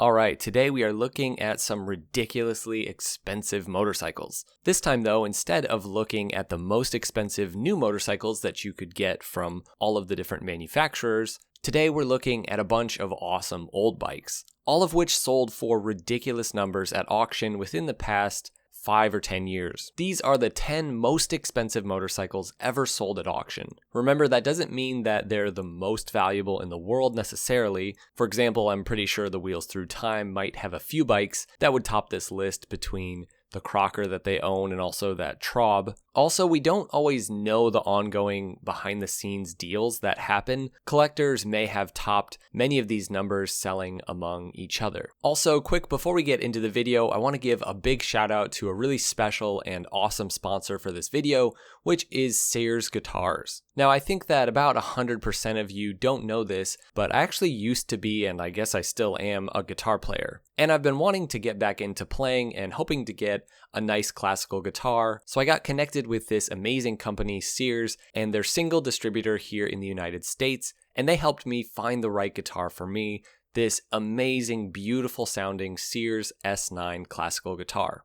Alright, today we are looking at some ridiculously expensive motorcycles. This time though, instead of looking at the most expensive new motorcycles that you could get from all of the different manufacturers, today we're looking at a bunch of awesome old bikes, all of which sold for ridiculous numbers at auction within the past 5 or 10 years. These are the 10 most expensive motorcycles ever sold at auction. Remember, that doesn't mean that they're the most valuable in the world necessarily. For example, I'm pretty sure the Wheels Through Time might have a few bikes that would top this list between the Crocker that they own and also that Traub. Also, we don't always know the ongoing behind the scenes deals that happen. Collectors may have topped many of these numbers selling among each other. Also, quick before we get into the video, I want to give a big shout out to a really special and awesome sponsor for this video, which is Saers Guitars. Now, I think that about 100% of you don't know this, but I actually used to be, and I guess I still am, a guitar player. And I've been wanting to get back into playing and hoping to get a nice classical guitar, so I got connected with this amazing company, Saers, and their single distributor here in the United States, and they helped me find the right guitar for me, this amazing, beautiful sounding Saers S9 classical guitar.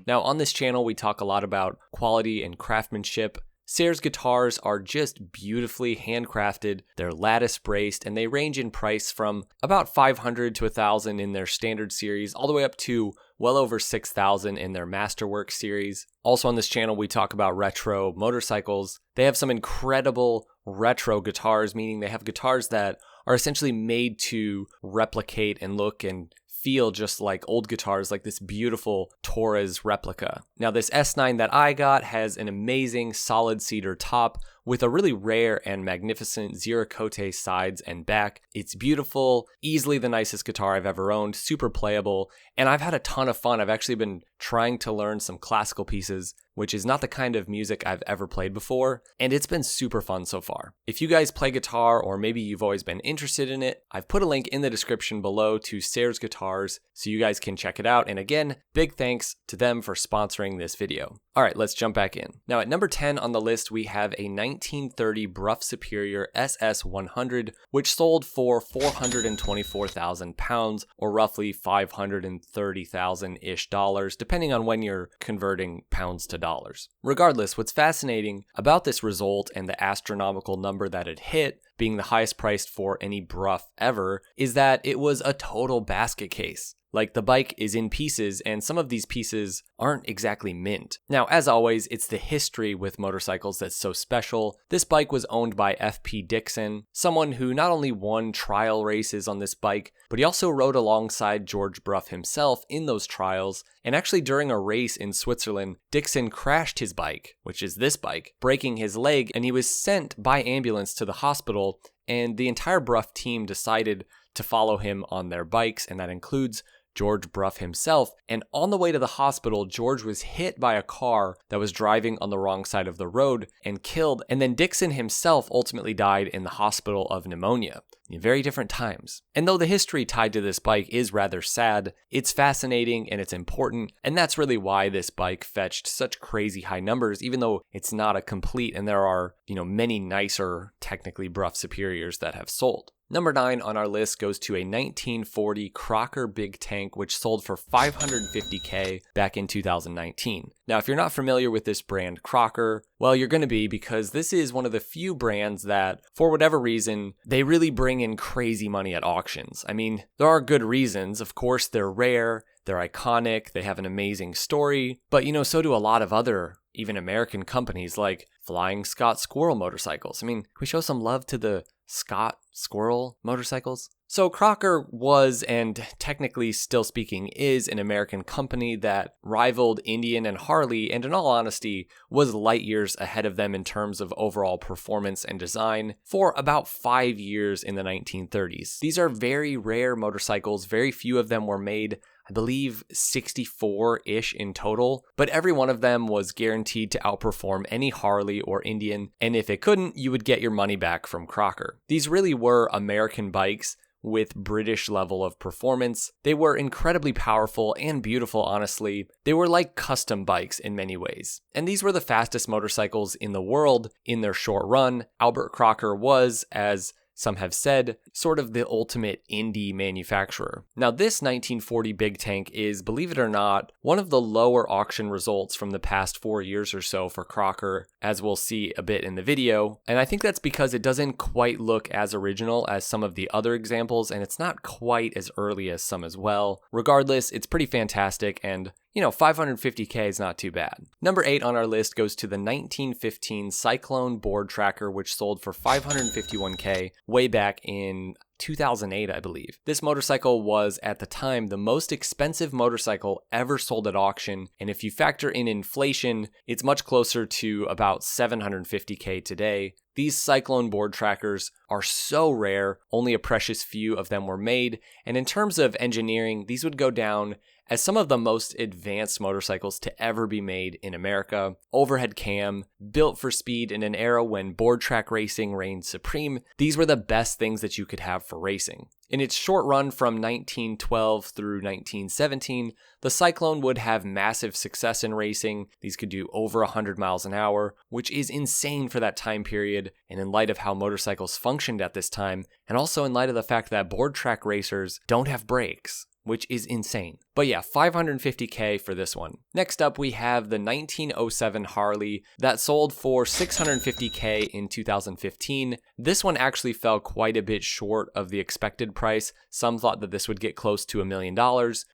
Now, on this channel, we talk a lot about quality and craftsmanship. Saers guitars are just beautifully handcrafted, they're lattice braced, and they range in price from about $500 to $1,000 in their standard series, all the way up to well over $6,000 in their Masterwork series. Also on this channel, we talk about retro motorcycles. They have some incredible retro guitars, meaning they have guitars that are essentially made to replicate and look and feel just like old guitars, like this beautiful Torres replica. Now, this S9 that I got has an amazing solid cedar top with a really rare and magnificent Ziracote sides and back. It's beautiful, easily the nicest guitar I've ever owned, super playable, and I've had a ton of fun. I've actually been trying to learn some classical pieces, which is not the kind of music I've ever played before, and it's been super fun so far. If you guys play guitar, or maybe you've always been interested in it, I've put a link in the description below to Saers Guitars so you guys can check it out, and again, big thanks to them for sponsoring this video. Alright, let's jump back in. Now at number 10 on the list, we have a 1930 Brough Superior SS100, which sold for £424,000, or roughly $530,000-ish dollars, depending on when you're converting pounds to dollars. Regardless, what's fascinating about this result and the astronomical number that it hit, being the highest priced for any Brough ever, is that it was a total basket case. Like, the bike is in pieces, and some of these pieces aren't exactly mint. Now, as always, it's the history with motorcycles that's so special. This bike was owned by F.P. Dixon, someone who not only won trial races on this bike, but he also rode alongside George Brough himself in those trials, and actually during a race in Switzerland, Dixon crashed his bike, which is this bike, breaking his leg, and he was sent by ambulance to the hospital, and the entire Brough team decided to follow him on their bikes, and that includes George Brough himself, and on the way to the hospital, George was hit by a car that was driving on the wrong side of the road and killed, and then Dixon himself ultimately died in the hospital of pneumonia. In very different times. And though the history tied to this bike is rather sad, it's fascinating and it's important, and that's really why this bike fetched such crazy high numbers, even though it's not a complete, and there are, many nicer, technically Brough Superiors that have sold. Number 9 on our list goes to a 1940 Crocker Big Tank, which sold for $550K back in 2019. Now, if you're not familiar with this brand Crocker, well, you're going to be, because this is one of the few brands that, for whatever reason, they really bring in crazy money at auctions. I mean, there are good reasons. Of course, they're rare, they're iconic, they have an amazing story, but so do a lot of other, even American companies like Flying Scott Squirrel motorcycles. I mean, can we show some love to the Scott Squirrel motorcycles? So Crocker was, and technically still speaking is, an American company that rivaled Indian and Harley, and in all honesty was light years ahead of them in terms of overall performance and design for about 5 years in the 1930s. These are very rare motorcycles, very few of them were made. I believe 64-ish in total, but every one of them was guaranteed to outperform any Harley or Indian, and if it couldn't, you would get your money back from Crocker. These really were American bikes with British level of performance. They were incredibly powerful and beautiful, honestly. They were like custom bikes in many ways. And these were the fastest motorcycles in the world in their short run. Albert Crocker was, as some have said, sort of the ultimate indie manufacturer. Now, this 1940 Big Tank is, believe it or not, one of the lower auction results from the past 4 years or so for Crocker, as we'll see a bit in the video. And I think that's because it doesn't quite look as original as some of the other examples, and it's not quite as early as some as well. Regardless, it's pretty fantastic, and 550K is not too bad. Number 8 on our list goes to the 1915 Cyclone board tracker, which sold for 551K way back in 2008, I believe. This motorcycle was, at the time, the most expensive motorcycle ever sold at auction, and if you factor in inflation, it's much closer to about 750K today. These Cyclone board trackers are so rare, only a precious few of them were made, and in terms of engineering, these would go down as some of the most advanced motorcycles to ever be made in America. Overhead cam, built for speed in an era when board track racing reigned supreme, these were the best things that you could have for racing. In its short run from 1912 through 1917, the Cyclone would have massive success in racing. These could do over 100 miles an hour, which is insane for that time period, and in light of how motorcycles functioned at this time, and also in light of the fact that board track racers don't have brakes, which is insane. But yeah, 550K for this one. Next up, we have the 1907 Harley that sold for 650K in 2015. This one actually fell quite a bit short of the expected price. Some thought that this would get close to $1 million,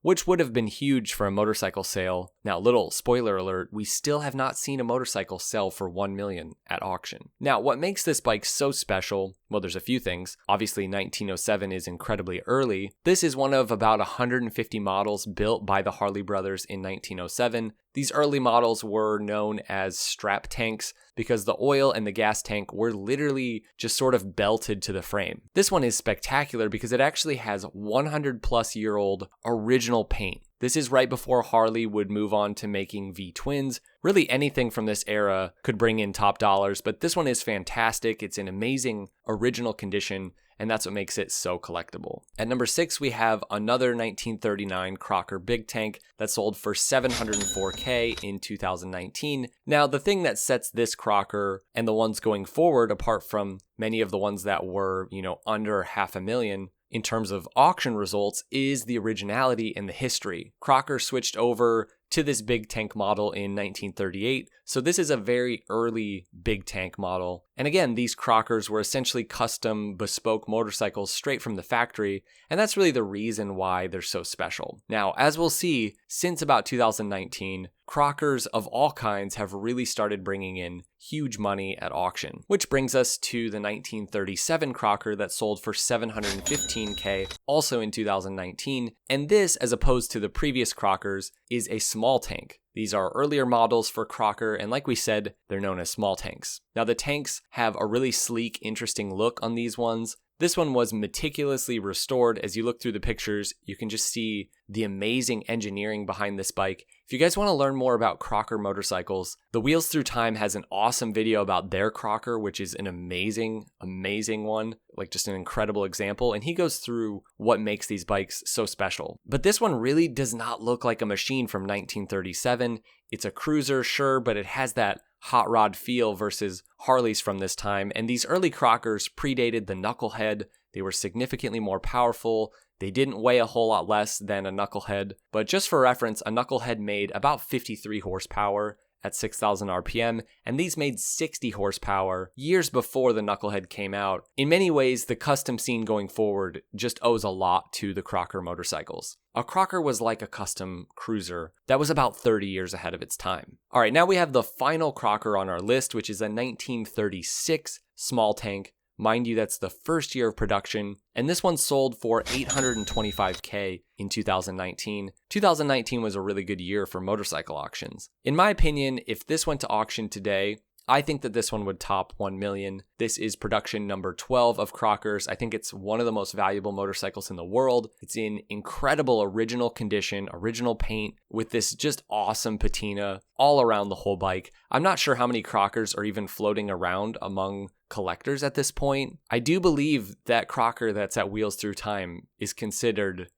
which would have been huge for a motorcycle sale. Now, little spoiler alert, we still have not seen a motorcycle sell for $1 million at auction. Now, what makes this bike so special? Well, there's a few things. Obviously, 1907 is incredibly early. This is one of about 150 models built by the Harley brothers in 1907. These early models were known as strap tanks because the oil and the gas tank were literally just sort of belted to the frame. This one is spectacular because it actually has 100-plus-year-old original paint. This is right before Harley would move on to making V-twins. Really anything from this era could bring in top dollars, but this one is fantastic. It's in amazing original condition, and that's what makes it so collectible. At number 6, we have another 1939 Crocker Big Tank that sold for 704K in 2019. Now, the thing that sets this Crocker and the ones going forward apart from many of the ones that were, under $500,000 in terms of auction results is the originality and the history. Crocker switched over to this big tank model in 1938, so this is a very early big tank model. And again, these Crockers were essentially custom, bespoke motorcycles straight from the factory, and that's really the reason why they're so special. Now, as we'll see, since about 2019, Crockers of all kinds have really started bringing in huge money at auction, which brings us to the 1937 Crocker that sold for 715K also in 2019, and this, as opposed to the previous Crockers, is a small tank. These are earlier models for Crocker, and like we said, they're known as small tanks. Now, the tanks have a really sleek, interesting look on these ones. This one was meticulously restored. As you look through the pictures, you can just see the amazing engineering behind this bike. If you guys want to learn more about Crocker motorcycles, The Wheels Through Time has an awesome video about their Crocker, which is an amazing, amazing one, like just an incredible example, and he goes through what makes these bikes so special. But this one really does not look like a machine from 1937. It's a cruiser, sure, but it has that hot rod feel versus Harleys from this time, and these early Crockers predated the Knucklehead. They were significantly more powerful. They didn't weigh a whole lot less than a Knucklehead, but just for reference, a Knucklehead made about 53 horsepower at 6,000 RPM, and these made 60 horsepower years before the Knucklehead came out. In many ways, the custom scene going forward just owes a lot to the Crocker motorcycles. A Crocker was like a custom cruiser that was about 30 years ahead of its time. All right, now we have the final Crocker on our list, which is a 1936 small tank. Mind you, that's the first year of production, and this one sold for 825K in 2019. 2019 was a really good year for motorcycle auctions. In my opinion, if this went to auction today, I think that this one would top 1 million. This is production number 12 of Crockers. I think it's one of the most valuable motorcycles in the world. It's in incredible original condition, original paint, with this just awesome patina all around the whole bike. I'm not sure how many Crockers are even floating around among collectors at this point. I do believe that Crocker that's at Wheels Through Time is considered,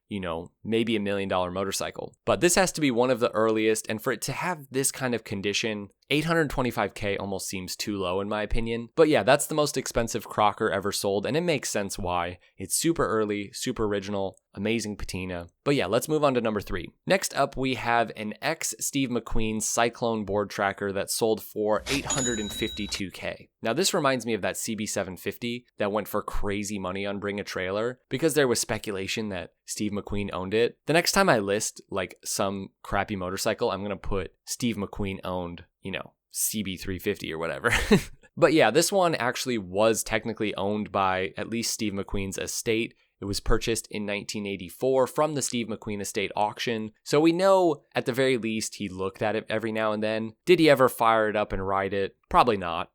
maybe $1 million motorcycle. But this has to be one of the earliest, and for it to have this kind of condition, $825K almost seems too low in my opinion. But yeah, that's the most expensive Crocker ever sold, and it makes sense why. It's super early, super original, amazing patina. But yeah, let's move on to number 3. Next up, we have an ex-Steve McQueen Cyclone board tracker that sold for $852K. Now this reminds me of that CB750 that went for crazy money on Bring a Trailer because there was speculation that Steve McQueen owned it. The next time I list like some crappy motorcycle, I'm gonna put Steve McQueen owned, CB350 or whatever. But yeah, this one actually was technically owned by at least Steve McQueen's estate. It was purchased in 1984 from the Steve McQueen estate auction. So we know at the very least he looked at it every now and then. Did he ever fire it up and ride it? Probably not,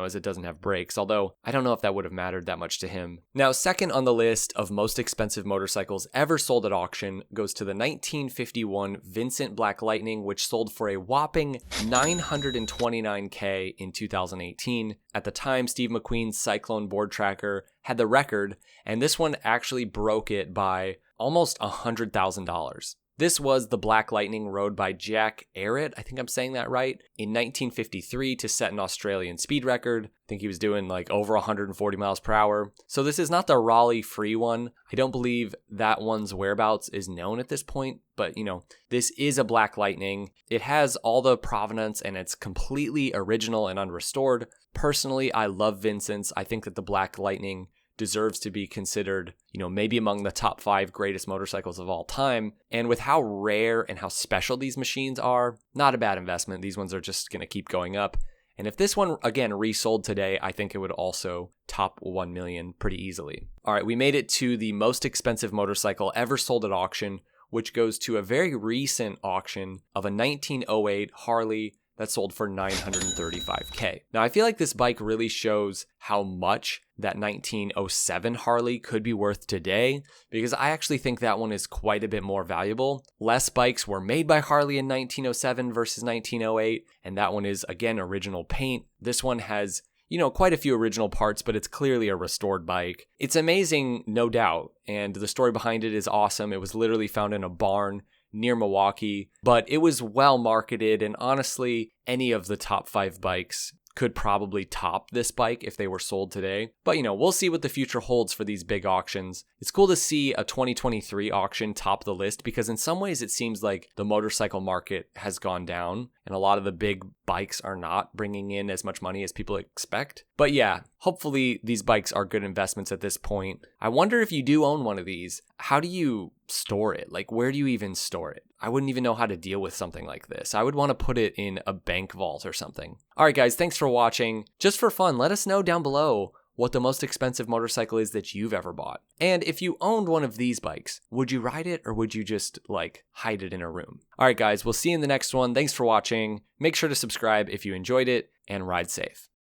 as it doesn't have brakes, although I don't know if that would have mattered that much to him. Now, second on the list of most expensive motorcycles ever sold at auction goes to the 1951 Vincent Black Lightning, which sold for a whopping $929K in 2018. At the time, Steve McQueen's Cyclone board tracker had the record, and this one actually broke it by almost $100,000. This was the Black Lightning rode by Jack Arrett, I think I'm saying that right, in 1953 to set an Australian speed record. I think he was doing like over 140 miles per hour. So this is not the Raleigh free one. I don't believe that one's whereabouts is known at this point, but this is a Black Lightning. It has all the provenance and it's completely original and unrestored. Personally, I love Vincent's. I think that the Black Lightning deserves to be considered, maybe among the top 5 greatest motorcycles of all time. And with how rare and how special these machines are, not a bad investment. These ones are just going to keep going up. And if this one, again, resold today, I think it would also top 1 million pretty easily. All right, we made it to the most expensive motorcycle ever sold at auction, which goes to a very recent auction of a 1908 Harley that sold for $935K. Now, I feel like this bike really shows how much that 1907 Harley could be worth today, because I actually think that one is quite a bit more valuable. Less bikes were made by Harley in 1907 versus 1908, and that one is, again, original paint. This one has quite a few original parts, but it's clearly a restored bike. It's amazing, no doubt, and the story behind it is awesome. It was literally found in a barn near Milwaukee, but it was well marketed, and honestly, any of the top 5 bikes could probably top this bike if they were sold today. But we'll see what the future holds for these big auctions. It's cool to see a 2023 auction top the list because in some ways it seems like the motorcycle market has gone down and a lot of the big bikes are not bringing in as much money as people expect. But yeah, hopefully these bikes are good investments at this point. I wonder if you do own one of these, how do you store it? Like, where do you even store it? I wouldn't even know how to deal with something like this. I would want to put it in a bank vault or something. All right, guys, thanks for watching. Just for fun, let us know down below what the most expensive motorcycle is that you've ever bought. And if you owned one of these bikes, would you ride it or would you just hide it in a room? All right, guys, we'll see you in the next one. Thanks for watching. Make sure to subscribe if you enjoyed it and ride safe.